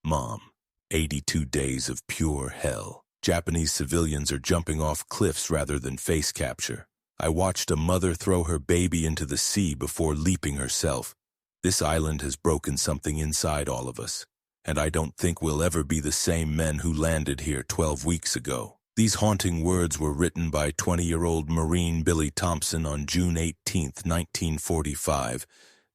Mom, 82 days of pure hell. Japanese civilians are jumping off cliffs rather than face capture. I watched a mother throw her baby into the sea before leaping herself. This island has broken something inside all of us, and I don't think we'll ever be the same men who landed here 12 weeks ago. These haunting words were written by 20-year-old Marine Billy Thompson on June 18, 1945,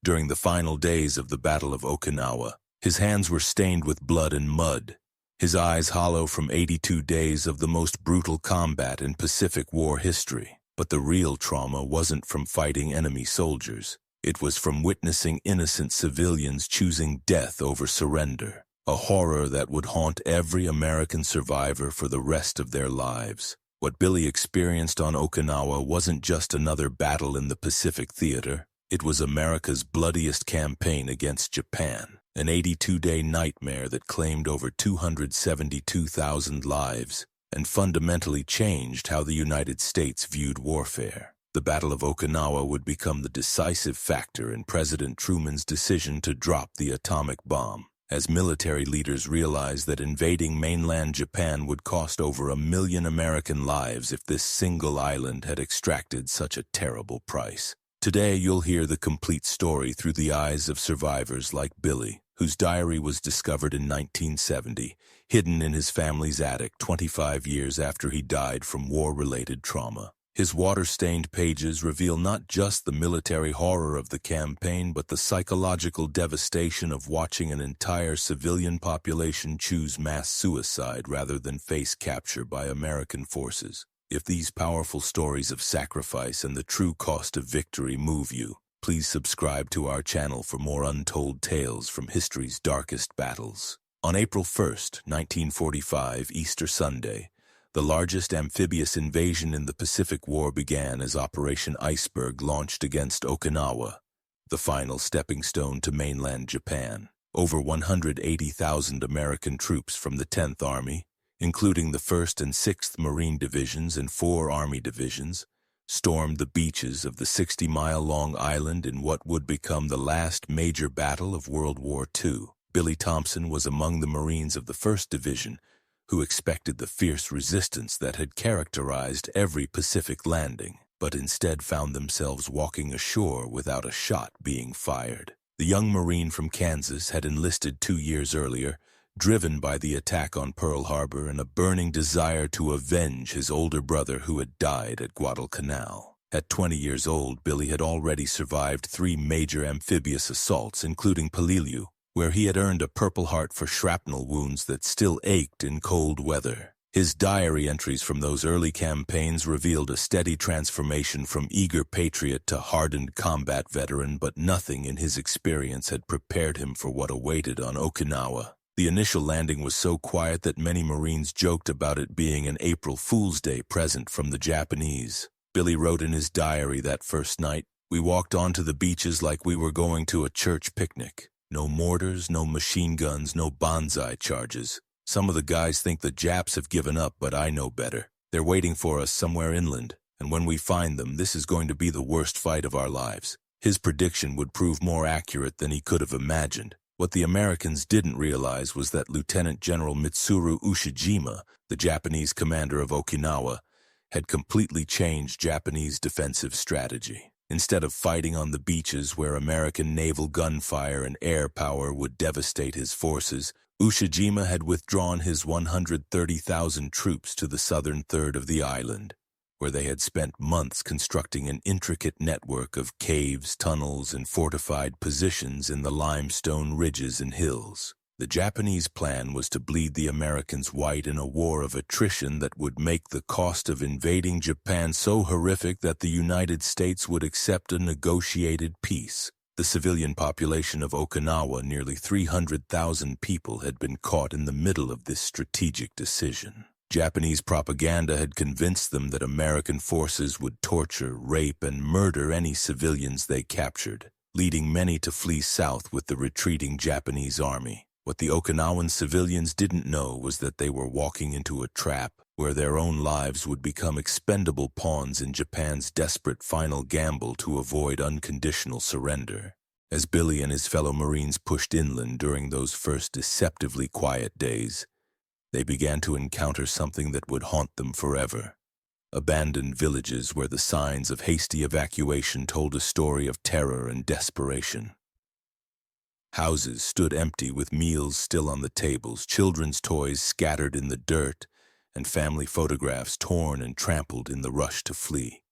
during the final days of the Battle of Okinawa. His hands were stained with blood and mud, his eyes hollow from 82 days of the most brutal combat in Pacific War history. But the real trauma wasn't from fighting enemy soldiers. It was from witnessing innocent civilians choosing death over surrender, a horror that would haunt every American survivor for the rest of their lives. What Billy experienced on Okinawa wasn't just another battle in the Pacific theater. It was America's bloodiest campaign against Japan, an 82-day nightmare that claimed over 272,000 lives and fundamentally changed how the United States viewed warfare. The Battle of Okinawa would become the decisive factor in President Truman's decision to drop the atomic bomb, as military leaders realized that invading mainland Japan would cost over 1 million American lives if this single island had extracted such a terrible price. Today you'll hear the complete story through the eyes of survivors like Billy, whose diary was discovered in 1970, hidden in his family's attic 25 years after he died from war-related trauma. His water-stained pages reveal not just the military horror of the campaign, but the psychological devastation of watching an entire civilian population choose mass suicide rather than face capture by American forces. If these powerful stories of sacrifice and the true cost of victory move you, please subscribe to our channel for more untold tales from history's darkest battles. On April 1, 1945, Easter Sunday, the largest amphibious invasion in the Pacific War began as Operation Iceberg launched against Okinawa, the final stepping stone to mainland Japan. Over 180,000 American troops from the 10th Army, including the 1st and 6th Marine Divisions and 4 Army divisions, stormed the beaches of the 60-mile-long island in what would become the last major battle of World War II. Billy Thompson was among the Marines of the 1st Division, who expected the fierce resistance that had characterized every Pacific landing, but instead found themselves walking ashore without a shot being fired. The young Marine from Kansas had enlisted 2 years earlier, driven by the attack on Pearl Harbor and a burning desire to avenge his older brother who had died at Guadalcanal. At 20 years old, Billy had already survived 3 major amphibious assaults, including Peleliu, where he had earned a Purple Heart for shrapnel wounds that still ached in cold weather. His diary entries from those early campaigns revealed a steady transformation from eager patriot to hardened combat veteran, but nothing in his experience had prepared him for what awaited on Okinawa. The initial landing was so quiet that many Marines joked about it being an April Fool's Day present from the Japanese. Billy wrote in his diary that first night, "We walked onto the beaches like we were going to a church picnic. No mortars, no machine guns, no banzai charges. Some of the guys think the Japs have given up, but I know better. They're waiting for us somewhere inland, and when we find them, this is going to be the worst fight of our lives." His prediction would prove more accurate than he could have imagined. What the Americans didn't realize was that Lieutenant General Mitsuru Ushijima, the Japanese commander of Okinawa, had completely changed Japanese defensive strategy. Instead of fighting on the beaches where American naval gunfire and air power would devastate his forces, Ushijima had withdrawn his 130,000 troops to the southern third of the island, where they had spent months constructing an intricate network of caves, tunnels, and fortified positions in the limestone ridges and hills. The Japanese plan was to bleed the Americans white in a war of attrition that would make the cost of invading Japan so horrific that the United States would accept a negotiated peace. The civilian population of Okinawa, nearly 300,000 people, had been caught in the middle of this strategic decision. Japanese propaganda had convinced them that American forces would torture, rape, and murder any civilians they captured, leading many to flee south with the retreating Japanese army. What the Okinawan civilians didn't know was that they were walking into a trap where their own lives would become expendable pawns in Japan's desperate final gamble to avoid unconditional surrender. As Billy and his fellow Marines pushed inland during those first deceptively quiet days, they began to encounter something that would haunt them forever. Abandoned villages where the signs of hasty evacuation told a story of terror and desperation. Houses stood empty with meals still on the tables, children's toys scattered in the dirt, and family photographs torn and trampled in the rush to flee.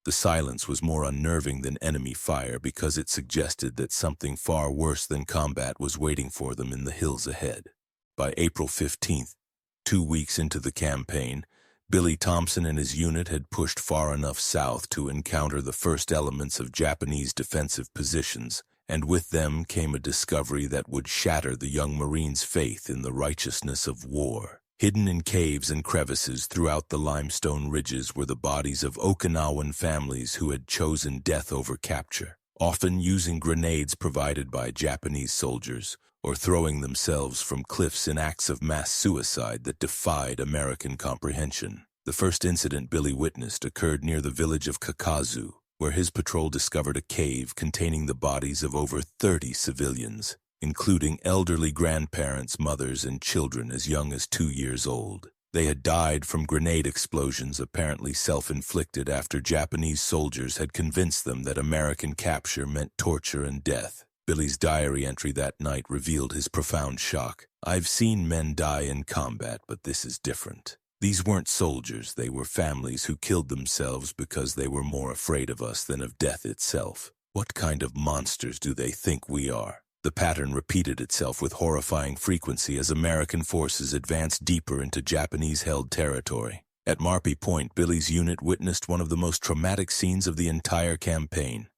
The silence was more unnerving than enemy fire because it suggested that something far worse than combat was waiting for them in the hills ahead. By April 15th, 2 weeks into the campaign, Billy Thompson and his unit had pushed far enough south to encounter the first elements of Japanese defensive positions, and with them came a discovery that would shatter the young Marine's faith in the righteousness of war. Hidden in caves and crevices throughout the limestone ridges were the bodies of Okinawan families who had chosen death over capture, often using grenades provided by Japanese soldiers, or throwing themselves from cliffs in acts of mass suicide that defied American comprehension. The first incident Billy witnessed occurred near the village of Kakazu, where his patrol discovered a cave containing the bodies of over 30 civilians, including elderly grandparents, mothers, and children as young as 2 years old. They had died from grenade explosions apparently self-inflicted after Japanese soldiers had convinced them that American capture meant torture and death. Billy's diary entry that night revealed his profound shock. "I've seen men die in combat, but this is different. These weren't soldiers, they were families who killed themselves because they were more afraid of us than of death itself. What kind of monsters do they think we are?" The pattern repeated itself with horrifying frequency as American forces advanced deeper into Japanese-held territory. At Marpy Point, Billy's unit witnessed one of the most traumatic scenes of the entire campaign.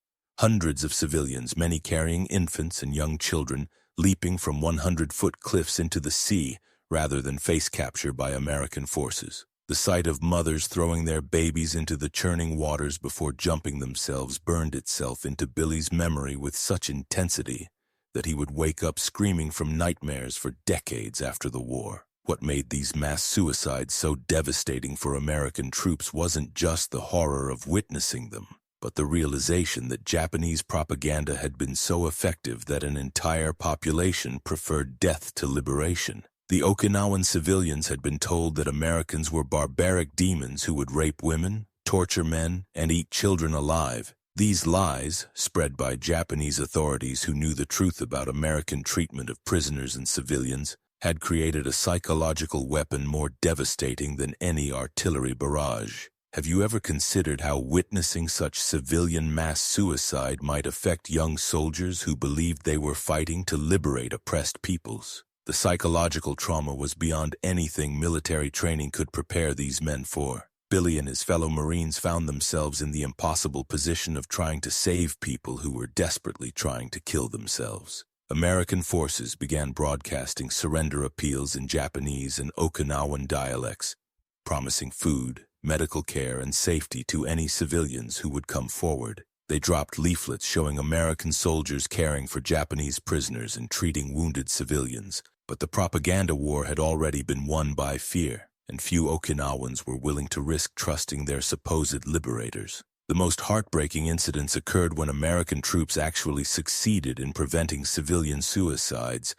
Hundreds of civilians, many carrying infants and young children, leaping from 100-foot cliffs into the sea rather than face capture by American forces. The sight of mothers throwing their babies into the churning waters before jumping themselves burned itself into Billy's memory with such intensity that he would wake up screaming from nightmares for decades after the war. What made these mass suicides so devastating for American troops wasn't just the horror of witnessing them, but the realization that Japanese propaganda had been so effective that an entire population preferred death to liberation. The Okinawan civilians had been told that Americans were barbaric demons who would rape women, torture men, and eat children alive. These lies, spread by Japanese authorities who knew the truth about American treatment of prisoners and civilians, had created a psychological weapon more devastating than any artillery barrage. Have you ever considered how witnessing such civilian mass suicide might affect young soldiers who believed they were fighting to liberate oppressed peoples? The psychological trauma was beyond anything military training could prepare these men for. Billy and his fellow Marines found themselves in the impossible position of trying to save people who were desperately trying to kill themselves. American forces began broadcasting surrender appeals in Japanese and Okinawan dialects, promising food, medical care, and safety to any civilians who would come forward. They dropped leaflets showing American soldiers caring for Japanese prisoners and treating wounded civilians, but the propaganda war had already been won by fear, and few Okinawans were willing to risk trusting their supposed liberators. The most heartbreaking incidents occurred when American troops actually succeeded in preventing civilian suicides,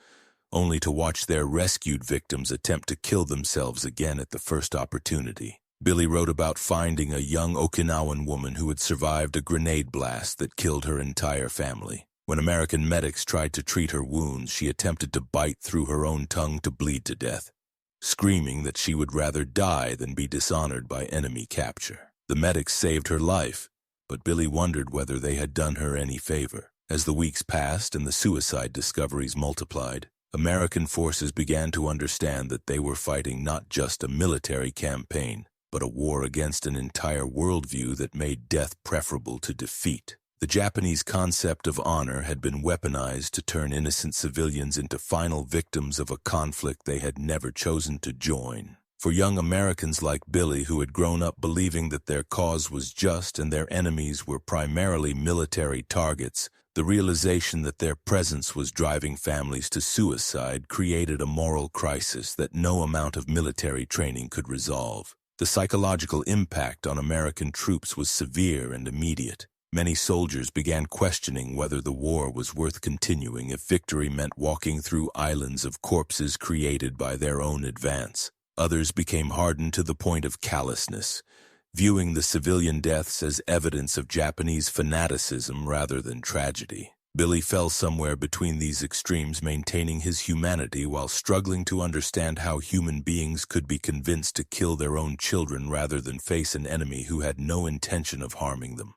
only to watch their rescued victims attempt to kill themselves again at the first opportunity. Billy wrote about finding a young Okinawan woman who had survived a grenade blast that killed her entire family. When American medics tried to treat her wounds, she attempted to bite through her own tongue to bleed to death, screaming that she would rather die than be dishonored by enemy capture. The medics saved her life, but Billy wondered whether they had done her any favor. As the weeks passed and the suicide discoveries multiplied, American forces began to understand that they were fighting not just a military campaign, but a war against an entire worldview that made death preferable to defeat. The Japanese concept of honor had been weaponized to turn innocent civilians into final victims of a conflict they had never chosen to join. For young Americans like Billy, who had grown up believing that their cause was just and their enemies were primarily military targets, the realization that their presence was driving families to suicide created a moral crisis that no amount of military training could resolve. The psychological impact on American troops was severe and immediate. Many soldiers began questioning whether the war was worth continuing if victory meant walking through islands of corpses created by their own advance. Others became hardened to the point of callousness, viewing the civilian deaths as evidence of Japanese fanaticism rather than tragedy. Billy fell somewhere between these extremes, maintaining his humanity while struggling to understand how human beings could be convinced to kill their own children rather than face an enemy who had no intention of harming them.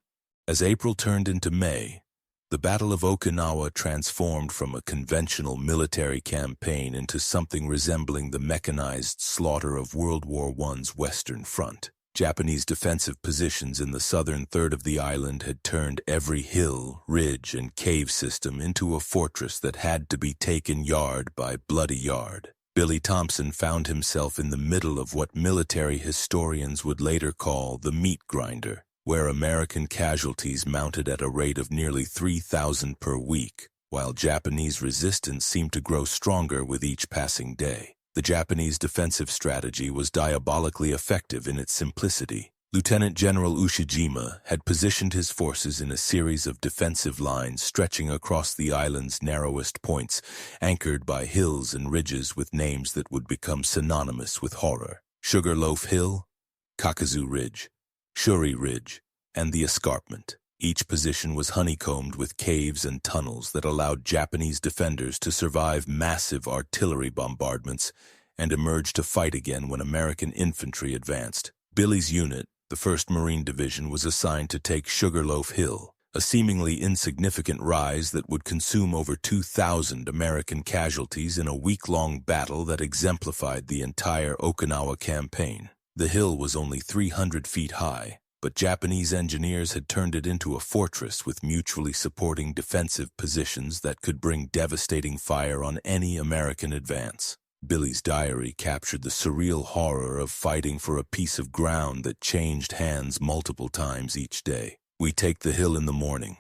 As April turned into May, the Battle of Okinawa transformed from a conventional military campaign into something resembling the mechanized slaughter of World War I's Western Front. Japanese defensive positions in the southern third of the island had turned every hill, ridge, and cave system into a fortress that had to be taken yard by bloody yard. Billy Thompson found himself in the middle of what military historians would later call the meat grinder, where American casualties mounted at a rate of nearly 3,000 per week, while Japanese resistance seemed to grow stronger with each passing day. The Japanese defensive strategy was diabolically effective in its simplicity. Lieutenant General Ushijima had positioned his forces in a series of defensive lines stretching across the island's narrowest points, anchored by hills and ridges with names that would become synonymous with horror: Sugarloaf Hill, Kakazu Ridge, Shuri Ridge, and the Escarpment. Each position was honeycombed with caves and tunnels that allowed Japanese defenders to survive massive artillery bombardments and emerge to fight again when American infantry advanced. Billy's unit, the 1st Marine Division, was assigned to take Sugarloaf Hill, a seemingly insignificant rise that would consume over 2,000 American casualties in a week-long battle that exemplified the entire Okinawa campaign. The hill was only 300 feet high, but Japanese engineers had turned it into a fortress with mutually supporting defensive positions that could bring devastating fire on any American advance. Billy's diary captured the surreal horror of fighting for a piece of ground that changed hands multiple times each day. We take the hill in the morning.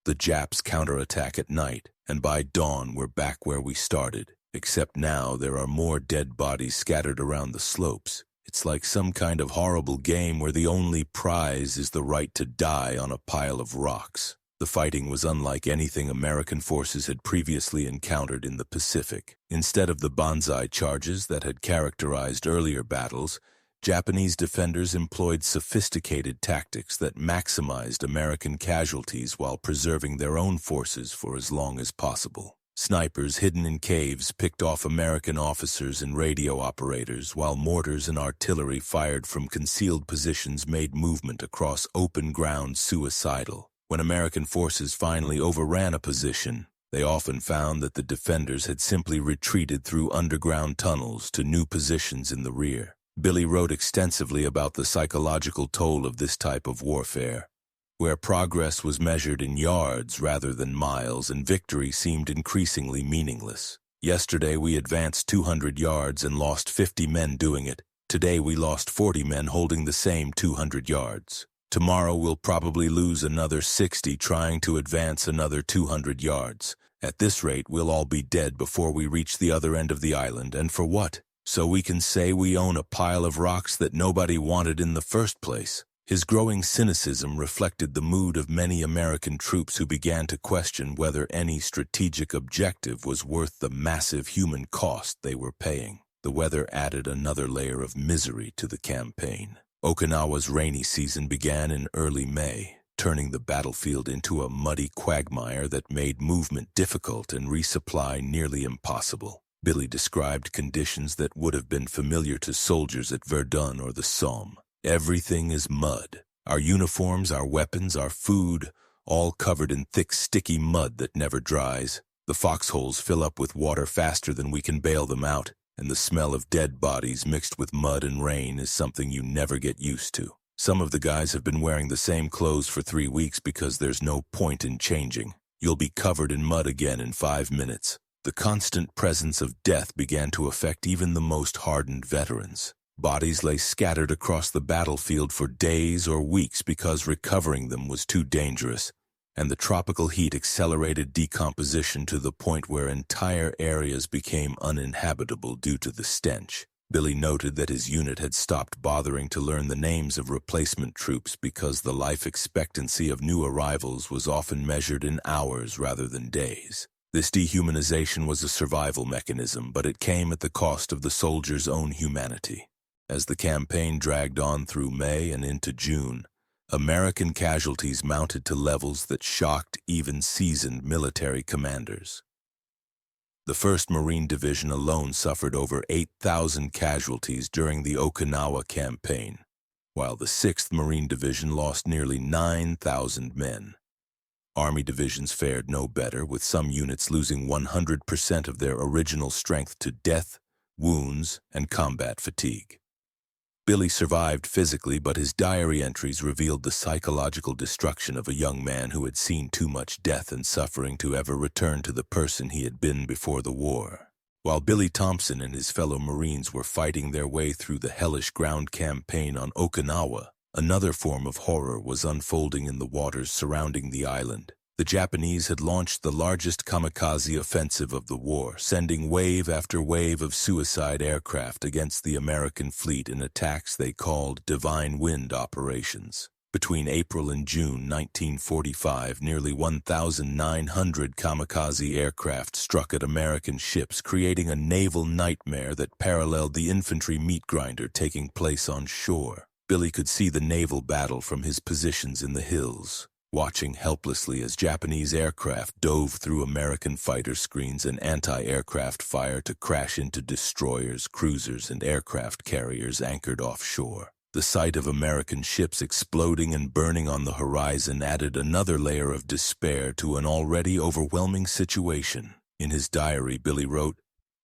The Japs counterattack at night, and by dawn we're back where we started, except now there are more dead bodies scattered around the slopes. It's like some kind of horrible game where the only prize is the right to die on a pile of rocks. The fighting was unlike anything American forces had previously encountered in the Pacific. Instead of the banzai charges that had characterized earlier battles, Japanese defenders employed sophisticated tactics that maximized American casualties while preserving their own forces for as long as possible. Snipers hidden in caves picked off American officers and radio operators, while mortars and artillery fired from concealed positions made movement across open ground suicidal. When American forces finally overran a position, they often found that the defenders had simply retreated through underground tunnels to new positions in the rear. Billy wrote extensively about the psychological toll of this type of warfare, where progress was measured in yards rather than miles and victory seemed increasingly meaningless. Yesterday we advanced 200 yards and lost 50 men doing it. Today we lost 40 men holding the same 200 yards. Tomorrow we'll probably lose another 60 trying to advance another 200 yards. At this rate we'll all be dead before we reach the other end of the island, and for what? So we can say we own a pile of rocks that nobody wanted in the first place. His growing cynicism reflected the mood of many American troops who began to question whether any strategic objective was worth the massive human cost they were paying. The weather added another layer of misery to the campaign. Okinawa's rainy season began in early May, turning the battlefield into a muddy quagmire that made movement difficult and resupply nearly impossible. Billy described conditions that would have been familiar to soldiers at Verdun or the Somme. Everything is mud. Our uniforms, our weapons, our food, all covered in thick, sticky mud that never dries. The foxholes fill up with water faster than we can bail them out, and the smell of dead bodies mixed with mud and rain is something you never get used to. Some of the guys have been wearing the same clothes for 3 weeks because there's no point in changing. You'll be covered in mud again in 5 minutes. The constant presence of death began to affect even the most hardened veterans. Bodies lay scattered across the battlefield for days or weeks because recovering them was too dangerous, and the tropical heat accelerated decomposition to the point where entire areas became uninhabitable due to the stench. Billy noted that his unit had stopped bothering to learn the names of replacement troops because the life expectancy of new arrivals was often measured in hours rather than days. This dehumanization was a survival mechanism, but it came at the cost of the soldiers' own humanity. As the campaign dragged on through May and into June, American casualties mounted to levels that shocked even seasoned military commanders. The 1st Marine Division alone suffered over 8,000 casualties during the Okinawa campaign, while the 6th Marine Division lost nearly 9,000 men. Army divisions fared no better, with some units losing 100% of their original strength to death, wounds, and combat fatigue. Billy survived physically, but his diary entries revealed the psychological destruction of a young man who had seen too much death and suffering to ever return to the person he had been before the war. While Billy Thompson and his fellow Marines were fighting their way through the hellish ground campaign on Okinawa, another form of horror was unfolding in the waters surrounding the island. The Japanese had launched the largest kamikaze offensive of the war, sending wave after wave of suicide aircraft against the American fleet in attacks they called Divine Wind operations. Between April and June 1945, nearly 1,900 kamikaze aircraft struck at American ships, creating a naval nightmare that paralleled the infantry meat grinder taking place on shore. Billy could see the naval battle from his positions in the hills, watching helplessly as Japanese aircraft dove through American fighter screens and anti-aircraft fire to crash into destroyers, cruisers, and aircraft carriers anchored offshore. The sight of American ships exploding and burning on the horizon added another layer of despair to an already overwhelming situation. In his diary, Billy wrote,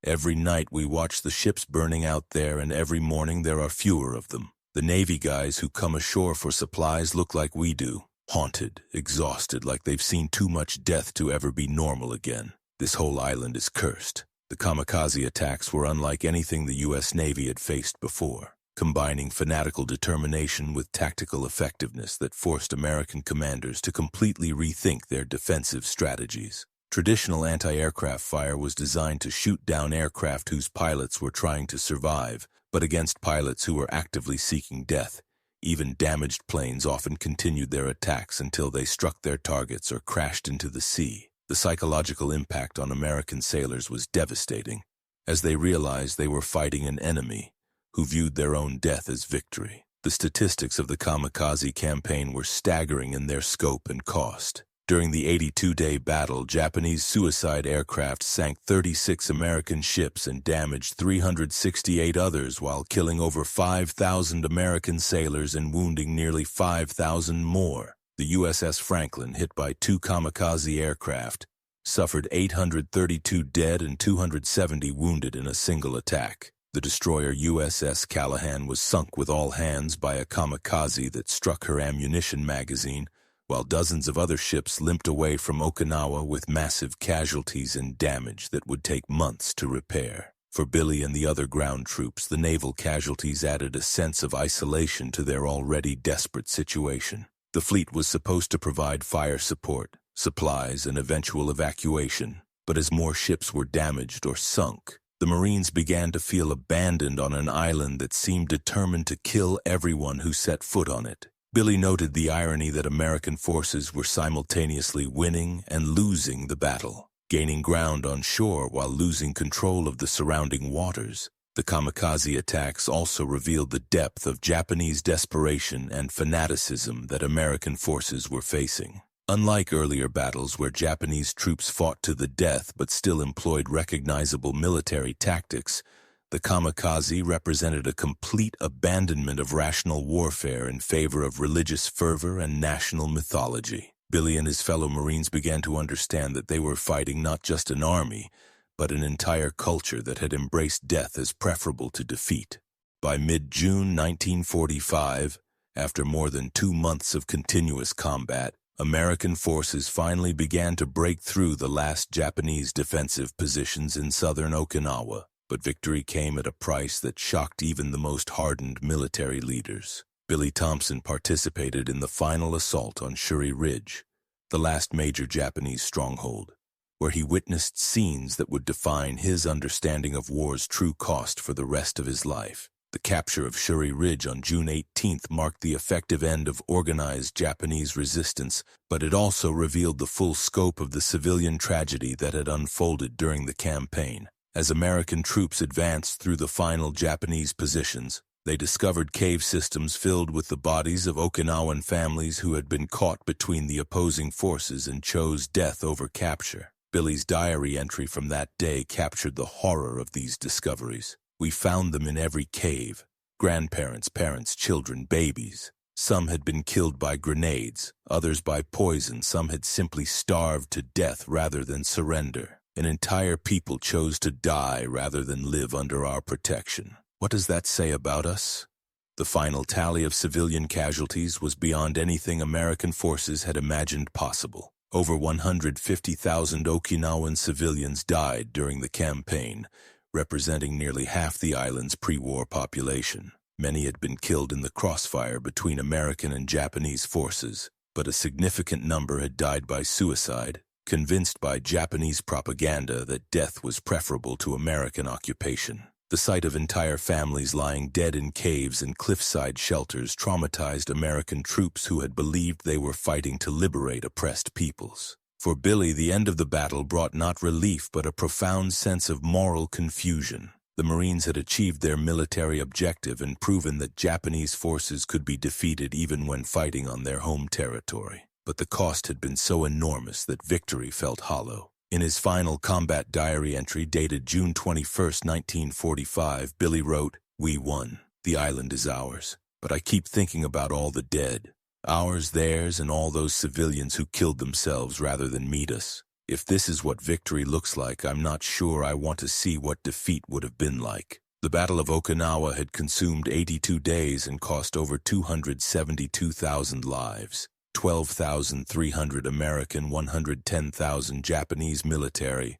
"Every night we watch the ships burning out there, and every morning there are fewer of them. The Navy guys who come ashore for supplies look like we do. Haunted, exhausted, like they've seen too much death to ever be normal again. This whole island is cursed." The kamikaze attacks were unlike anything the U.S. Navy had faced before, combining fanatical determination with tactical effectiveness that forced American commanders to completely rethink their defensive strategies. Traditional anti-aircraft fire was designed to shoot down aircraft whose pilots were trying to survive, but against pilots who were actively seeking death. Even damaged planes often continued their attacks until they struck their targets or crashed into the sea. The psychological impact on American sailors was devastating, as they realized they were fighting an enemy who viewed their own death as victory. The statistics of the kamikaze campaign were staggering in their scope and cost. During the 82-day battle, Japanese suicide aircraft sank 36 American ships and damaged 368 others, while killing over 5,000 American sailors and wounding nearly 5,000 more. The USS Franklin, hit by 2 kamikaze aircraft, suffered 832 dead and 270 wounded in a single attack. The destroyer USS Callahan was sunk with all hands by a kamikaze that struck her ammunition magazine, while dozens of other ships limped away from Okinawa with massive casualties and damage that would take months to repair. For Billy and the other ground troops, the naval casualties added a sense of isolation to their already desperate situation. The fleet was supposed to provide fire support, supplies, and eventual evacuation, but as more ships were damaged or sunk, the Marines began to feel abandoned on an island that seemed determined to kill everyone who set foot on it. Billy noted the irony that American forces were simultaneously winning and losing the battle, gaining ground on shore while losing control of the surrounding waters. The kamikaze attacks also revealed the depth of Japanese desperation and fanaticism that American forces were facing. Unlike earlier battles where Japanese troops fought to the death but still employed recognizable military tactics, the kamikaze represented a complete abandonment of rational warfare in favor of religious fervor and national mythology. Billy and his fellow Marines began to understand that they were fighting not just an army, but an entire culture that had embraced death as preferable to defeat. By mid-June 1945, after more than 2 months of continuous combat, American forces finally began to break through the last Japanese defensive positions in southern Okinawa. But victory came at a price that shocked even the most hardened military leaders. Billy Thompson participated in the final assault on Shuri Ridge, the last major Japanese stronghold. where he witnessed scenes that would define his understanding of war's true cost for the rest of his life. The capture of Shuri Ridge on June 18th marked the effective end of organized Japanese resistance, but it also revealed the full scope of the civilian tragedy that had unfolded during the campaign. As American troops advanced through the final Japanese positions, they discovered cave systems filled with the bodies of Okinawan families who had been caught between the opposing forces and chose death over capture. Billy's diary entry from that day captured the horror of these discoveries. We found them in every cave. Grandparents, parents, children, babies. Some had been killed by grenades, others by poison. Some had simply starved to death rather than surrender. An entire people chose to die rather than live under our protection. What does that say about us? The final tally of civilian casualties was beyond anything American forces had imagined possible. Over 150,000 Okinawan civilians died during the campaign, representing nearly half the island's pre-war population. Many had been killed in the crossfire between American and Japanese forces, but a significant number had died by suicide, convinced by Japanese propaganda that death was preferable to American occupation. The sight of entire families lying dead in caves and cliffside shelters traumatized American troops who had believed they were fighting to liberate oppressed peoples. For Billy, the end of the battle brought not relief but a profound sense of moral confusion. The Marines had achieved their military objective and proven that Japanese forces could be defeated even when fighting on their home territory. But the cost had been so enormous that victory felt hollow. In his final combat diary entry dated June 21, 1945, Billy wrote, "We won. The island is ours. But I keep thinking about all the dead. Ours, theirs, and all those civilians who killed themselves rather than meet us. If this is what victory looks like, I'm not sure I want to see what defeat would have been like." The Battle of Okinawa had consumed 82 days and cost over 272,000 lives. 12,300 American, 110,000 Japanese military,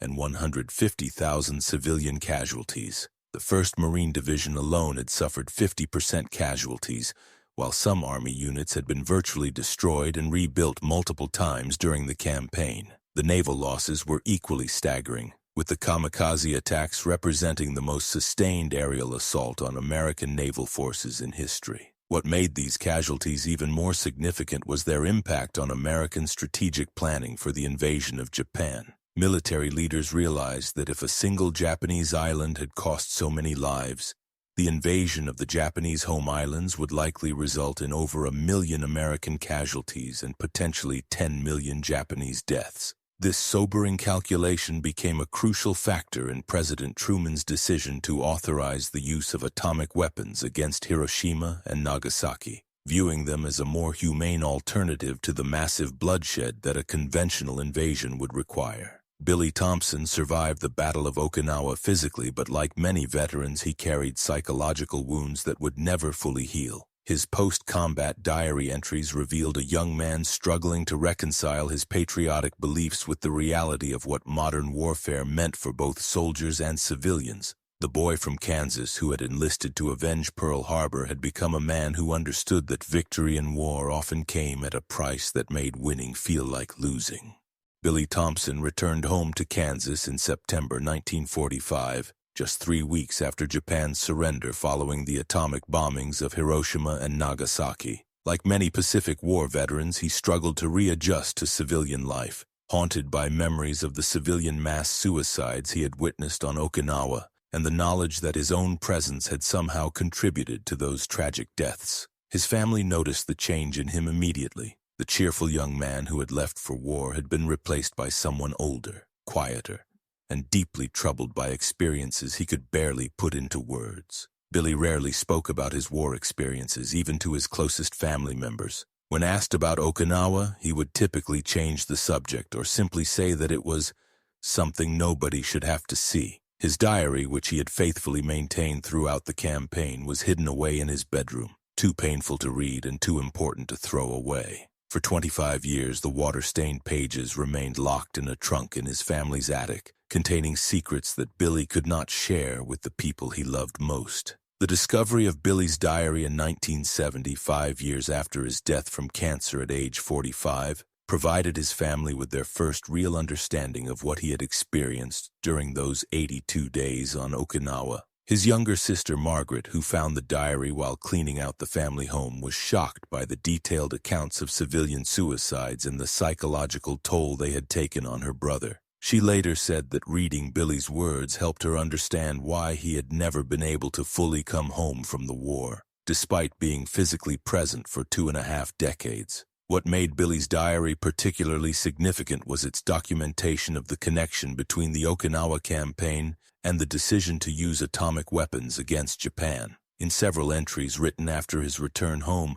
and 150,000 civilian casualties. The 1st Marine Division alone had suffered 50% casualties, while some Army units had been virtually destroyed and rebuilt multiple times during the campaign. The naval losses were equally staggering, with the kamikaze attacks representing the most sustained aerial assault on American naval forces in history. What made these casualties even more significant was their impact on American strategic planning for the invasion of Japan. Military leaders realized that if a single Japanese island had cost so many lives, the invasion of the Japanese home islands would likely result in over 1 million American casualties and potentially 10 million Japanese deaths. This sobering calculation became a crucial factor in President Truman's decision to authorize the use of atomic weapons against Hiroshima and Nagasaki, viewing them as a more humane alternative to the massive bloodshed that a conventional invasion would require. Billy Thompson survived the Battle of Okinawa physically, but like many veterans, he carried psychological wounds that would never fully heal. His post-combat diary entries revealed a young man struggling to reconcile his patriotic beliefs with the reality of what modern warfare meant for both soldiers and civilians. The boy from Kansas who had enlisted to avenge Pearl Harbor had become a man who understood that victory in war often came at a price that made winning feel like losing. Billy Thompson returned home to Kansas in September 1945, just 3 weeks after Japan's surrender following the atomic bombings of Hiroshima and Nagasaki. Like many Pacific War veterans, he struggled to readjust to civilian life, haunted by memories of the civilian mass suicides he had witnessed on Okinawa and the knowledge that his own presence had somehow contributed to those tragic deaths. His family noticed the change in him immediately. The cheerful young man who had left for war had been replaced by someone older, quieter, and deeply troubled by experiences he could barely put into words. Billy rarely spoke about his war experiences, even to his closest family members. When asked about Okinawa, he would typically change the subject or simply say that it was something nobody should have to see. His diary, which he had faithfully maintained throughout the campaign, was hidden away in his bedroom, too painful to read and too important to throw away. For 25 years, the water-stained pages remained locked in a trunk in his family's attic, containing secrets that Billy could not share with the people he loved most. The discovery of Billy's diary in 1970, 5 years after his death from cancer at age 45, provided his family with their first real understanding of what he had experienced during those 82 days on Okinawa. His younger sister Margaret, who found the diary while cleaning out the family home, was shocked by the detailed accounts of civilian suicides and the psychological toll they had taken on her brother. She later said that reading Billy's words helped her understand why he had never been able to fully come home from the war, despite being physically present for 2.5 decades. What made Billy's diary particularly significant was its documentation of the connection between the Okinawa campaign and the decision to use atomic weapons against Japan. In several entries written after his return home,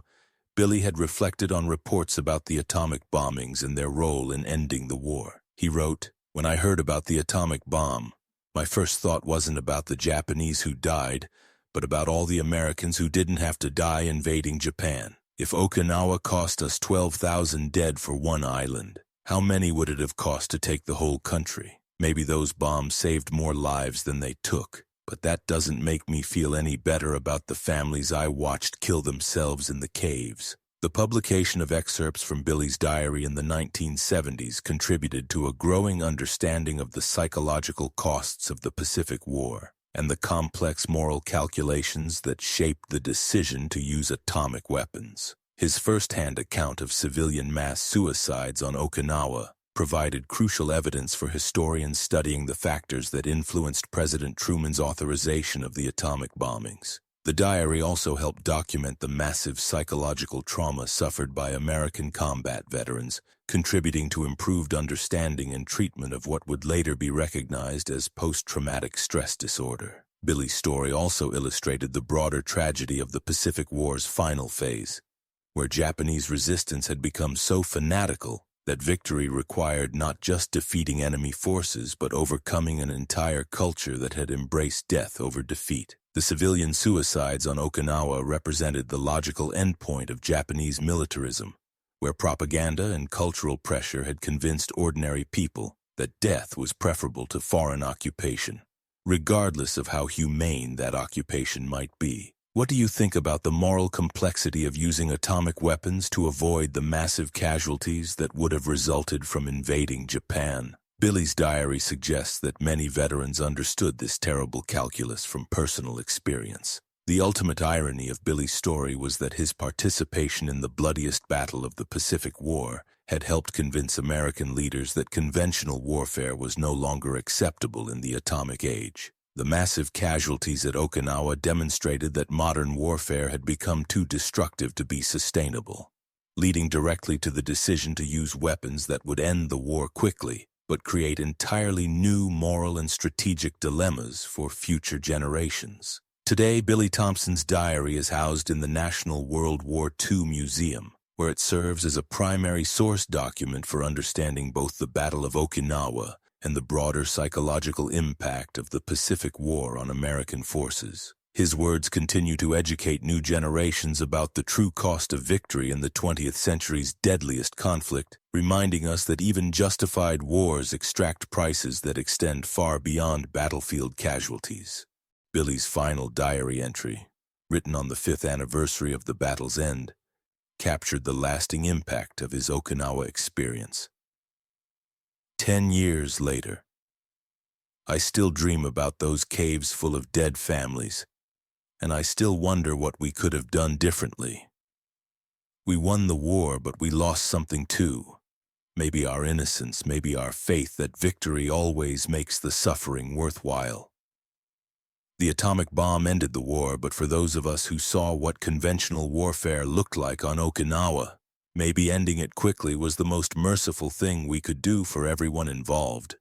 Billy had reflected on reports about the atomic bombings and their role in ending the war. He wrote, "When I heard about the atomic bomb, my first thought wasn't about the Japanese who died, but about all the Americans who didn't have to die invading Japan. If Okinawa cost us 12,000 dead for one island, how many would it have cost to take the whole country? Maybe those bombs saved more lives than they took, but that doesn't make me feel any better about the families I watched kill themselves in the caves." The publication of excerpts from Billy's diary in the 1970s contributed to a growing understanding of the psychological costs of the Pacific War and the complex moral calculations that shaped the decision to use atomic weapons. His first-hand account of civilian mass suicides on Okinawa provided crucial evidence for historians studying the factors that influenced President Truman's authorization of the atomic bombings. The diary also helped document the massive psychological trauma suffered by American combat veterans, contributing to improved understanding and treatment of what would later be recognized as post-traumatic stress disorder. Billy's story also illustrated the broader tragedy of the Pacific War's final phase, where Japanese resistance had become so fanatical that victory required not just defeating enemy forces but overcoming an entire culture that had embraced death over defeat. The civilian suicides on Okinawa represented the logical endpoint of Japanese militarism, where propaganda and cultural pressure had convinced ordinary people that death was preferable to foreign occupation, regardless of how humane that occupation might be. What do you think about the moral complexity of using atomic weapons to avoid the massive casualties that would have resulted from invading Japan? Billy's diary suggests that many veterans understood this terrible calculus from personal experience. The ultimate irony of Billy's story was that his participation in the bloodiest battle of the Pacific War had helped convince American leaders that conventional warfare was no longer acceptable in the atomic age. The massive casualties at Okinawa demonstrated that modern warfare had become too destructive to be sustainable, leading directly to the decision to use weapons that would end the war quickly, but create entirely new moral and strategic dilemmas for future generations. Today, Billy Thompson's diary is housed in the National World War II Museum, where it serves as a primary source document for understanding both the Battle of Okinawa and the broader psychological impact of the Pacific War on American forces. His words continue to educate new generations about the true cost of victory in the 20th century's deadliest conflict, reminding us that even justified wars extract prices that extend far beyond battlefield casualties. Billy's final diary entry, written on the 5th anniversary of the battle's end, captured the lasting impact of his Okinawa experience. 10 years later, I still dream about those caves full of dead families, and I still wonder what we could have done differently. We won the war, but we lost something too. Maybe our innocence, maybe our faith that victory always makes the suffering worthwhile. The atomic bomb ended the war, but for those of us who saw what conventional warfare looked like on Okinawa, maybe ending it quickly was the most merciful thing we could do for everyone involved.